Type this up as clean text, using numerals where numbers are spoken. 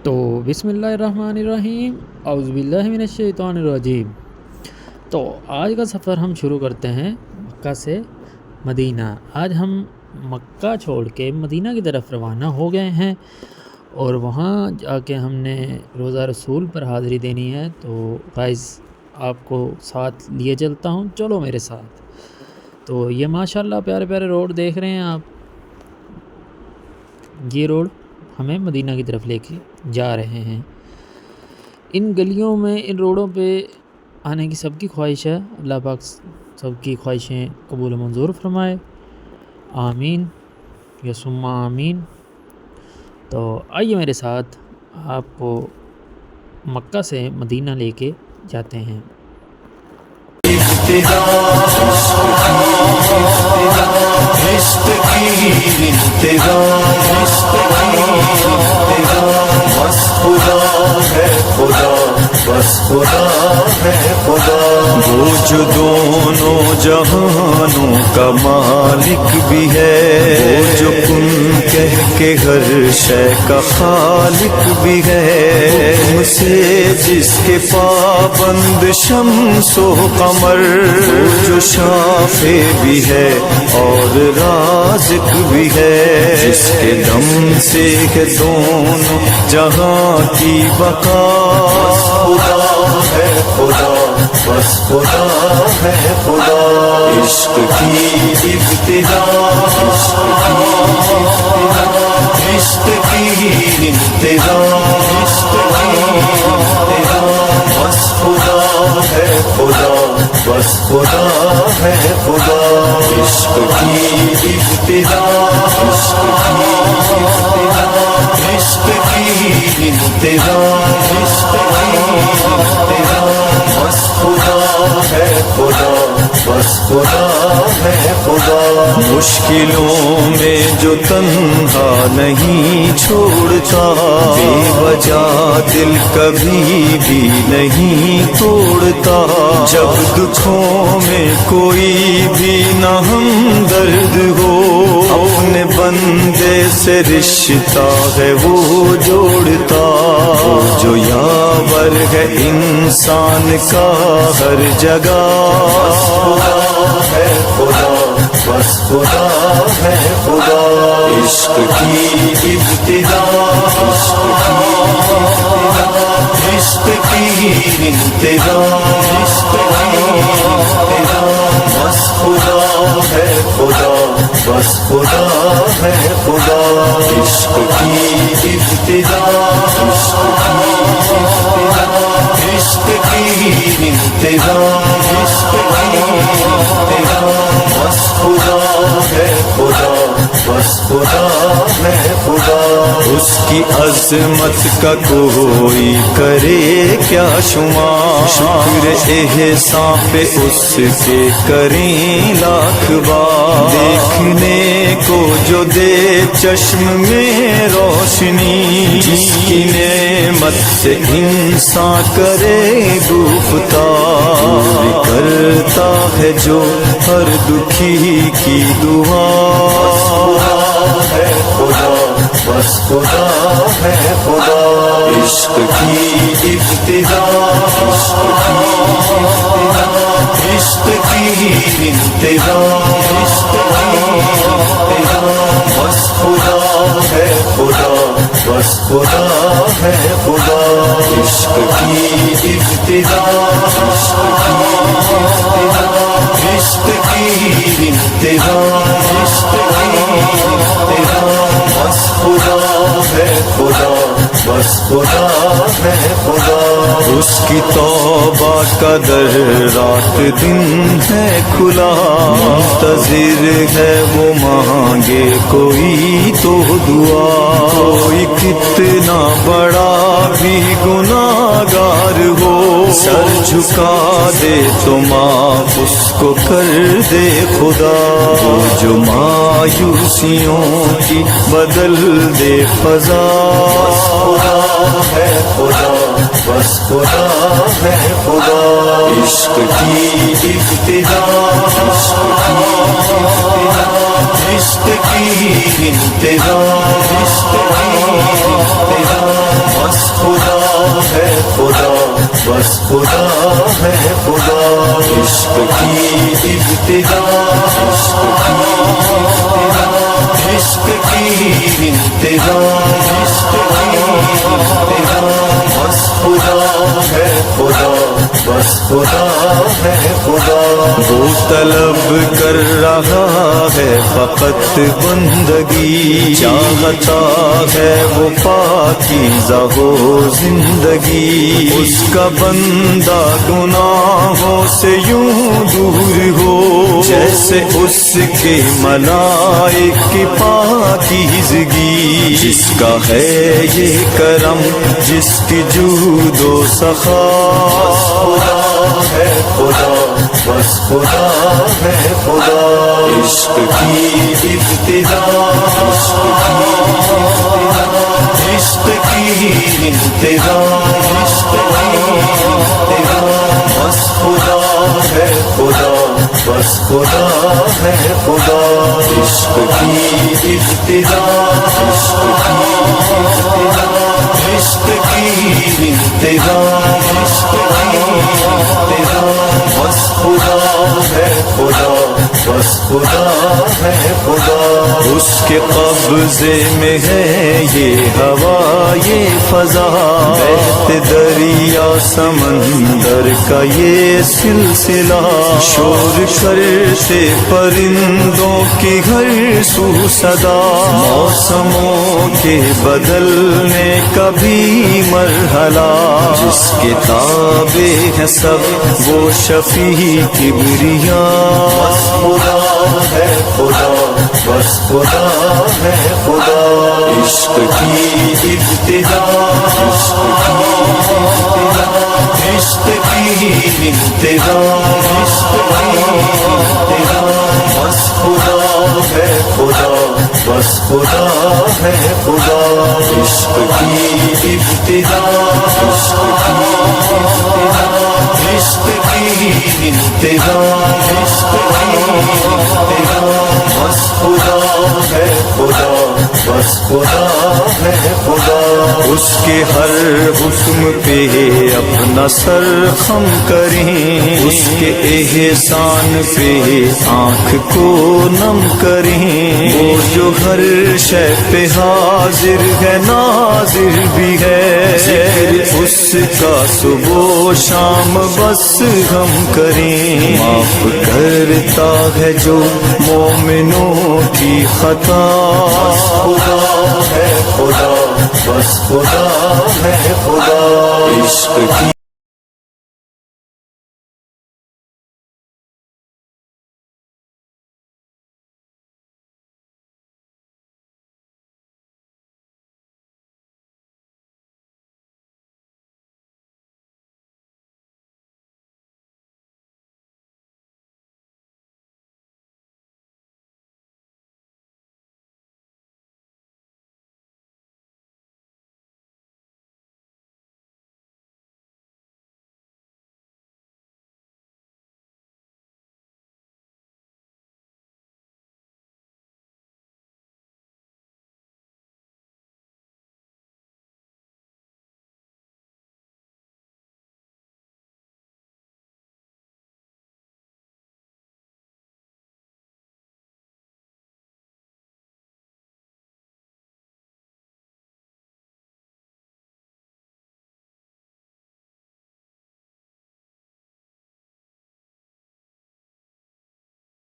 تو بسم اللہ الرحمن الرحیم، اعوذ باللہ من الشیطان الرجیم۔ تو آج کا سفر ہم شروع کرتے ہیں مکہ سے مدینہ۔ آج ہم مکہ چھوڑ کے مدینہ کی طرف روانہ ہو گئے ہیں اور وہاں جا کے ہم نے روزہ رسول پر حاضری دینی ہے۔ تو گائز آپ کو ساتھ لیے چلتا ہوں، چلو میرے ساتھ۔ تو یہ ماشاءاللہ پیارے پیارے روڈ دیکھ رہے ہیں آپ، یہ روڈ ہمیں مدینہ کی طرف لے کے جا رہے ہیں۔ ان گلیوں میں، ان روڈوں پہ آنے کی سب کی خواہش ہے، اللہ پاک سب کی خواہشیں قبول و منظور فرمائے، آمین یا ثم آمین۔ تو آئیے میرے ساتھ، آپ کو مکہ سے مدینہ لے کے جاتے ہیں۔ وہ جو دونوں جہانوں کا مالک بھی ہے، وہ جو کن کہہ کے ہر شے کا خالق بھی ہے، حکم سے جس کے پابند شمس و قمر، وہ جو شافع بھی ہے اور رازق بھی ہے، جس کے دم سے ہے دونوں جہاں کی بقا، خدا ہے خدا، بس خدا ہے خدا، عشق کی ابتدا، عشق کی انتہا، بس خدا ہے خدا، بس خدا ہے خدا، عشق کی ابتدا، عشق کی انتہا، بس خدا ہے خدا، بس خدا ہے خدا۔ مشکلوں میں جو تنہا نہیں چھوڑتا، بے وجہ دل کبھی بھی نہیں توڑتا، جب دکھوں میں کوئی بھی نہ ہمدرد ہو، اپنے بندے سے رشتہ ہے وہ جوڑتا، وہ جو یاور ہے انسان کا ہر جگہ، خدا ہے خدا، بس خدا ہے خدا، عشق کی ابتدا، عشق کی انتہا، بس خدا ہے خدا، بس خدا ہے خدا، عشق کی ابتدا، عشق کی انتہا، بس خدا ہے خدا، بس خدا ہے خدا۔ اس کی عظمت کا کوئی کرے کیا شمار، شکر احسان پہ اس کے کریں لاکھ بار، دیکھنے کو جو دے چشم میں روشنی، جس کی نعمت سے انسان کرے گفتار، پوری کرتا ہے جو ہر دکھی کی دعا، ہے خدا، بس خدا ہے خدا، عشق کی ابتدا، عشق کی انتہا، بس خدا ہے خدا، بس خدا ہے خدا، عشق کی ابتدا، عشق کی انتہا، بس خدا ہے خدا، بس خدا ہے خدا۔ اس کی توبہ کا در رات دن ہے کھلا، منتظر ہے وہ مانگے کوئی تو دعا، کوئی کتنا بڑا بھی گناہگار ہو، سر جھکا دے تو معاف اس کو کر دے خدا، وہ جو مایوسیوں کی بدل دے فضا، خدا ہے خدا، بس خدا ہے خدا، عشق کی ابتدا، عشق کی انتہا، بس خدا بس خدا ہے خدا عشق کی ابتدا عشق کی انتہا عشق کی انتہا بس خدا ہے خدا بس خدا ہے خدا وہ طلب کر رہا ہے فقط بندگی چاہتا ہے وہ پاکیزہ ہو زندگی اس کا بندہ گناہوں سے یوں دور ہو جیسے اس کے ملائک کی پاکیزگی جس کا ہے یہ کرم جس کی جود و سخا خدا ہے خدا بس خدا ہے خدا عشق کی ابتدا عشق کی انتہا عشق کی انتہا بس خدا ہے خدا بس خدا ہے خدا عشق کی ابتدا عشق کی انتہا عشق کی انتہا بس خدا ہے خدا بس خدا ہے خدا اس کے قبضے میں ہے یہ ہوا یہ فضا بہتے دریا سمندر کا یہ سلسلہ شور کرتے پرندوں کی ہر سو صدا موسموں کے بدلنے کا بھی مرحلہ جس کے تابع ہے سب وہ شفیع کبریاء بس خدا ہے خدا بس خدا ہے خدا عشق کی ابتدا عشق کی انتہا عشق کی انتہا بس خدا ہے خدا بس خدا ہے خدا عشق کی ابتدا عشق کی انتہا عشق کی انتہا بس خدا ہے خدا بس خدا ہے خدا اس کے ہر حکم پہ اپنا سر خم کریں اس کے احسان پہ آنکھ کو نم کریں وہ جو ہر شے پہ حاضر ہے ناظر بھی ہے ذکر اس کا صبح و شام بس ہم کریں معاف کرتا ہے جو مومنوں کی خطا بس خدا ہے خدا بس خدا ہے خدا عشق کی